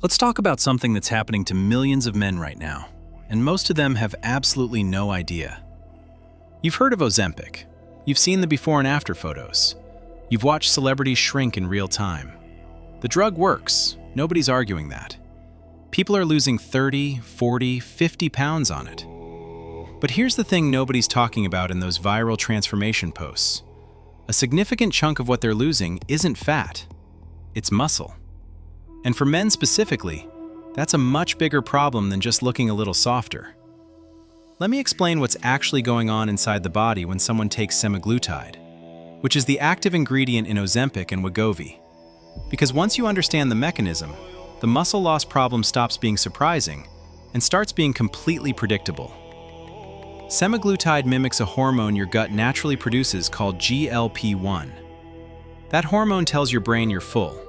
Let's talk about something that's happening to millions of men right now, and most of them have absolutely no idea. You've heard of Ozempic. You've seen the before and after photos. You've watched celebrities shrink in real time. The drug works. Nobody's arguing that. People are losing 30, 40, 50 pounds on it. But here's the thing nobody's talking about in those viral transformation posts. A significant chunk of what they're losing isn't fat. It's muscle. And for men specifically, that's a much bigger problem than just looking a little softer. Let me explain what's actually going on inside the body when someone takes semaglutide, which is the active ingredient in Ozempic and Wegovy. Because once you understand the mechanism, the muscle loss problem stops being surprising and starts being completely predictable. Semaglutide mimics a hormone your gut naturally produces called GLP-1. That hormone tells your brain you're full.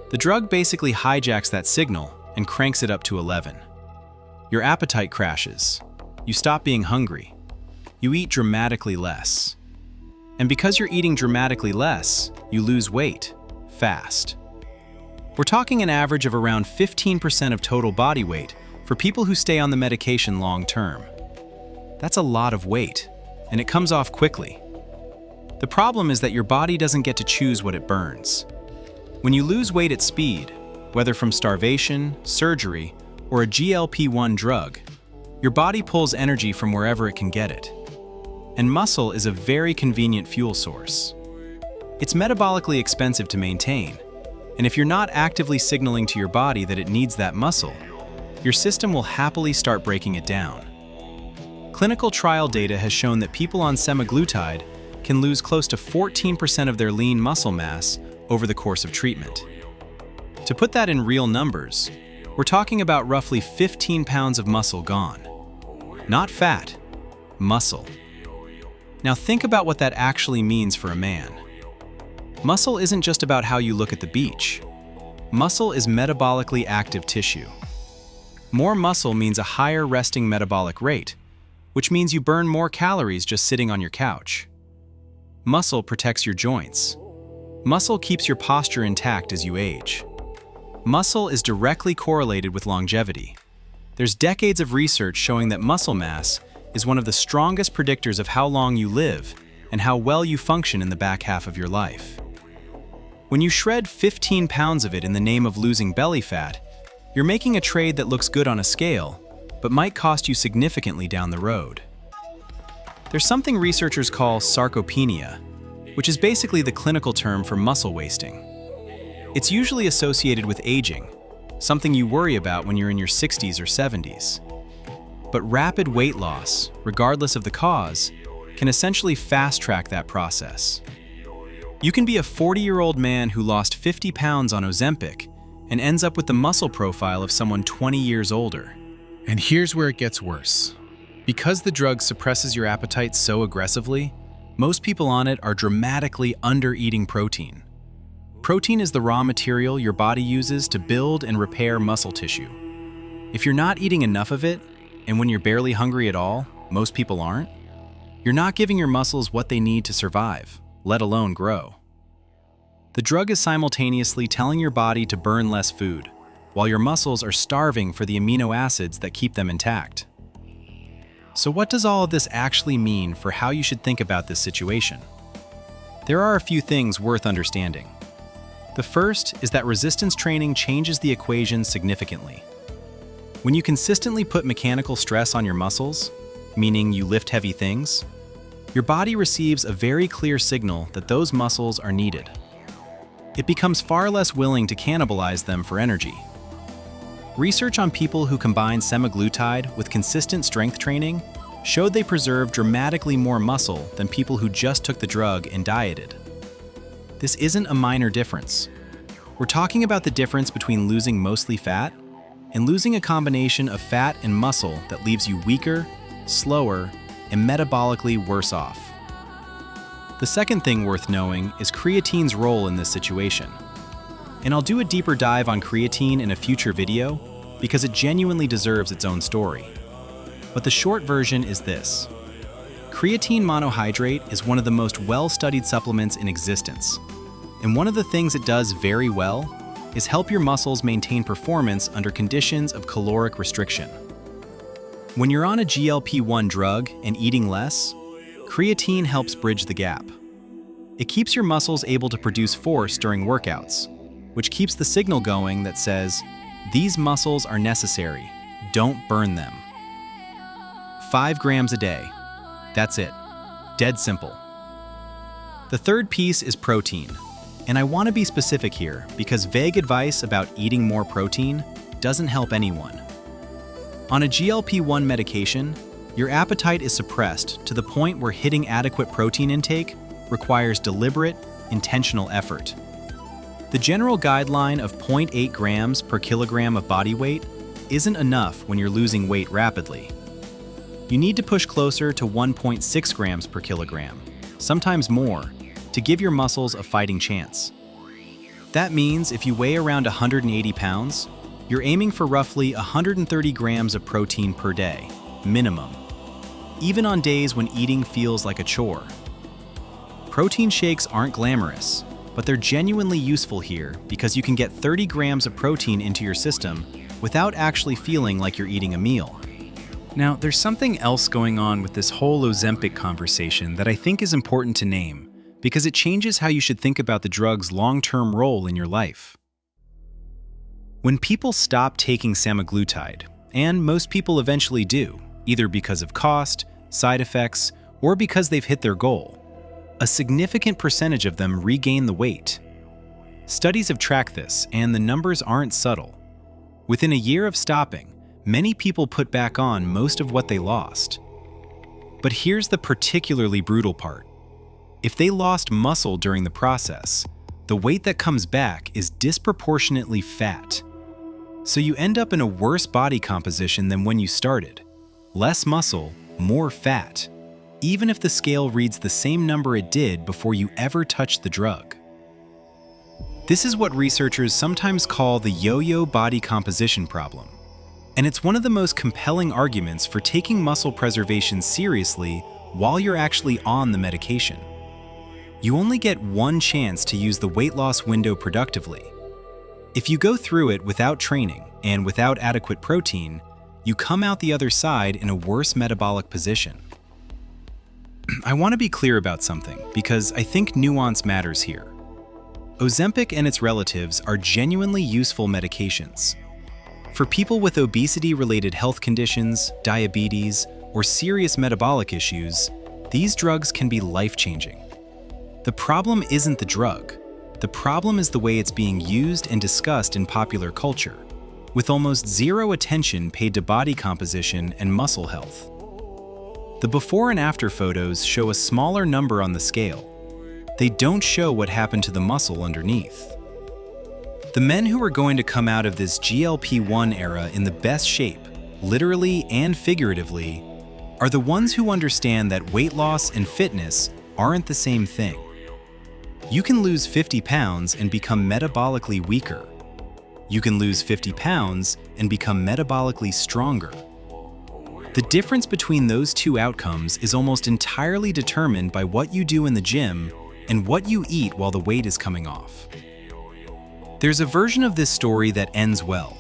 The drug basically hijacks that signal and cranks it up to 11. Your appetite crashes. You stop being hungry. You eat dramatically less. And because you're eating dramatically less, you lose weight fast. We're talking an average of around 15% of total body weight for people who stay on the medication long term. That's a lot of weight, and it comes off quickly. The problem is that your body doesn't get to choose what it burns. When you lose weight at speed, whether from starvation, surgery, or a GLP-1 drug, your body pulls energy from wherever it can get it. And muscle is a very convenient fuel source. It's metabolically expensive to maintain, and if you're not actively signaling to your body that it needs that muscle, your system will happily start breaking it down. Clinical trial data has shown that people on semaglutide can lose close to 14% of their lean muscle mass over the course of treatment. To put that in real numbers, we're talking about roughly 15 pounds of muscle gone. Not fat, muscle. Now think about what that actually means for a man. Muscle isn't just about how you look at the beach. Muscle is metabolically active tissue. More muscle means a higher resting metabolic rate, which means you burn more calories just sitting on your couch. Muscle protects your joints. Muscle keeps your posture intact as you age. Muscle is directly correlated with longevity. There's decades of research showing that muscle mass is one of the strongest predictors of how long you live and how well you function in the back half of your life. When you shred 15 pounds of it in the name of losing belly fat, you're making a trade that looks good on a scale, but might cost you significantly down the road. There's something researchers call sarcopenia, which is basically the clinical term for muscle wasting. It's usually associated with aging, something you worry about when you're in your 60s or 70s. But rapid weight loss, regardless of the cause, can essentially fast-track that process. You can be a 40-year-old man who lost 50 pounds on Ozempic and ends up with the muscle profile of someone 20 years older. And here's where it gets worse. Because the drug suppresses your appetite so aggressively, most people on it are dramatically under-eating protein. Protein is the raw material your body uses to build and repair muscle tissue. If you're not eating enough of it, and when you're barely hungry at all, most people aren't, you're not giving your muscles what they need to survive, let alone grow. The drug is simultaneously telling your body to burn less food, while your muscles are starving for the amino acids that keep them intact. So what does all of this actually mean for how you should think about this situation? There are a few things worth understanding. The first is that resistance training changes the equation significantly. When you consistently put mechanical stress on your muscles, meaning you lift heavy things, your body receives a very clear signal that those muscles are needed. It becomes far less willing to cannibalize them for energy. Research on people who combined semaglutide with consistent strength training showed they preserved dramatically more muscle than people who just took the drug and dieted. This isn't a minor difference. We're talking about the difference between losing mostly fat and losing a combination of fat and muscle that leaves you weaker, slower, and metabolically worse off. The second thing worth knowing is creatine's role in this situation. And I'll do a deeper dive on creatine in a future video because it genuinely deserves its own story. But the short version is this. Creatine monohydrate is one of the most well-studied supplements in existence. And one of the things it does very well is help your muscles maintain performance under conditions of caloric restriction. When you're on a GLP-1 drug and eating less, creatine helps bridge the gap. It keeps your muscles able to produce force during workouts, which keeps the signal going that says, these muscles are necessary, don't burn them. 5 grams a day. That's it. Dead simple. The third piece is protein. And I want to be specific here because vague advice about eating more protein doesn't help anyone. On a GLP-1 medication, your appetite is suppressed to the point where hitting adequate protein intake requires deliberate, intentional effort. The general guideline of 0.8 grams per kilogram of body weight isn't enough when you're losing weight rapidly. You need to push closer to 1.6 grams per kilogram, sometimes more, to give your muscles a fighting chance. That means if you weigh around 180 pounds, you're aiming for roughly 130 grams of protein per day, minimum, even on days when eating feels like a chore. Protein shakes aren't glamorous, but they're genuinely useful here because you can get 30 grams of protein into your system without actually feeling like you're eating a meal. Now, there's something else going on with this whole Ozempic conversation that I think is important to name, because it changes how you should think about the drug's long-term role in your life. When people stop taking semaglutide, and most people eventually do, either because of cost, side effects, or because they've hit their goal, a significant percentage of them regain the weight. Studies have tracked this, and the numbers aren't subtle. Within a year of stopping, many people put back on most of what they lost. But here's the particularly brutal part. If they lost muscle during the process, the weight that comes back is disproportionately fat. So you end up in a worse body composition than when you started. Less muscle, more fat, even if the scale reads the same number it did before you ever touched the drug. This is what researchers sometimes call the yo-yo body composition problem. And it's one of the most compelling arguments for taking muscle preservation seriously while you're actually on the medication. You only get one chance to use the weight loss window productively. If you go through it without training and without adequate protein, you come out the other side in a worse metabolic position. I want to be clear about something because I think nuance matters here. Ozempic and its relatives are genuinely useful medications. For people with obesity-related health conditions, diabetes, or serious metabolic issues, these drugs can be life-changing. The problem isn't the drug. The problem is the way it's being used and discussed in popular culture, with almost zero attention paid to body composition and muscle health. The before and after photos show a smaller number on the scale. They don't show what happened to the muscle underneath. The men who are going to come out of this GLP-1 era in the best shape, literally and figuratively, are the ones who understand that weight loss and fitness aren't the same thing. You can lose 50 pounds and become metabolically weaker. You can lose 50 pounds and become metabolically stronger. The difference between those two outcomes is almost entirely determined by what you do in the gym and what you eat while the weight is coming off. There's a version of this story that ends well.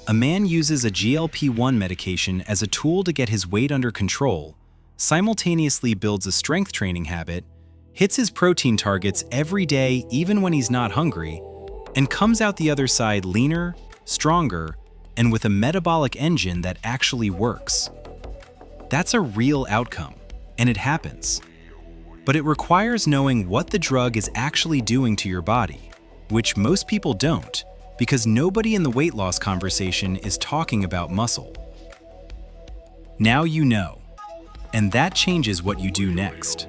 A man uses a GLP-1 medication as a tool to get his weight under control, simultaneously builds a strength training habit, hits his protein targets every day even when he's not hungry, and comes out the other side leaner, stronger, and with a metabolic engine that actually works. That's a real outcome, and it happens. But it requires knowing what the drug is actually doing to your body, which most people don't, because nobody in the weight loss conversation is talking about muscle. Now you know, and that changes what you do next.